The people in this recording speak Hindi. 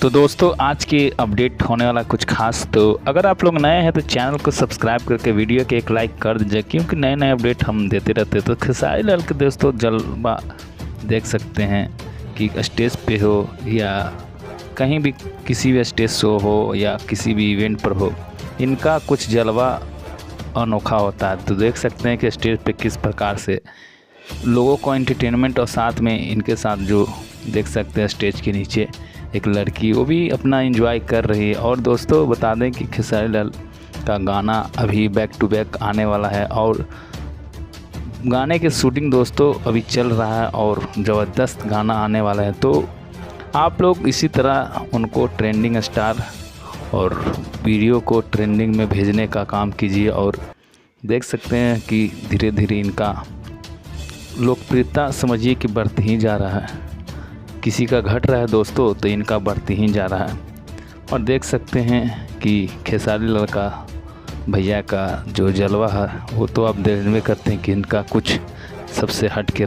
तो दोस्तों आज के अपडेट होने वाला कुछ खास। तो अगर आप लोग नए हैं तो चैनल को सब्सक्राइब करके वीडियो के एक लाइक कर दीजिए, क्योंकि नए नए अपडेट हम देते रहते हैं। तो खेसारी लाल के दोस्तों जलवा देख सकते हैं कि स्टेज पे हो या कहीं भी किसी भी स्टेज शो हो या किसी भी इवेंट पर हो, इनका कुछ जलवा अनोखा होता है। तो देख सकते हैं कि स्टेज पे किस प्रकार से लोगों को एंटरटेनमेंट, और साथ में इनके साथ जो देख सकते हैं स्टेज के नीचे एक लड़की, वो भी अपना एंजॉय कर रही है। और दोस्तों बता दें कि खेसारी लाल का गाना अभी बैक टू बैक आने वाला है, और गाने की शूटिंग दोस्तों अभी चल रहा है और ज़बरदस्त गाना आने वाला है। तो आप लोग इसी तरह उनको ट्रेंडिंग स्टार और वीडियो को ट्रेंडिंग में भेजने का काम कीजिए। और देख सकते हैं कि धीरे धीरे इनका लोकप्रियता समझिए कि बढ़ती ही जा रहा है। किसी का घट रहा है दोस्तों, तो इनका बढ़ती ही जा रहा है। और देख सकते हैं कि खेसारी लाल का भैया का जो जलवा है वो तो आप देखने करते हैं कि इनका कुछ सबसे हट के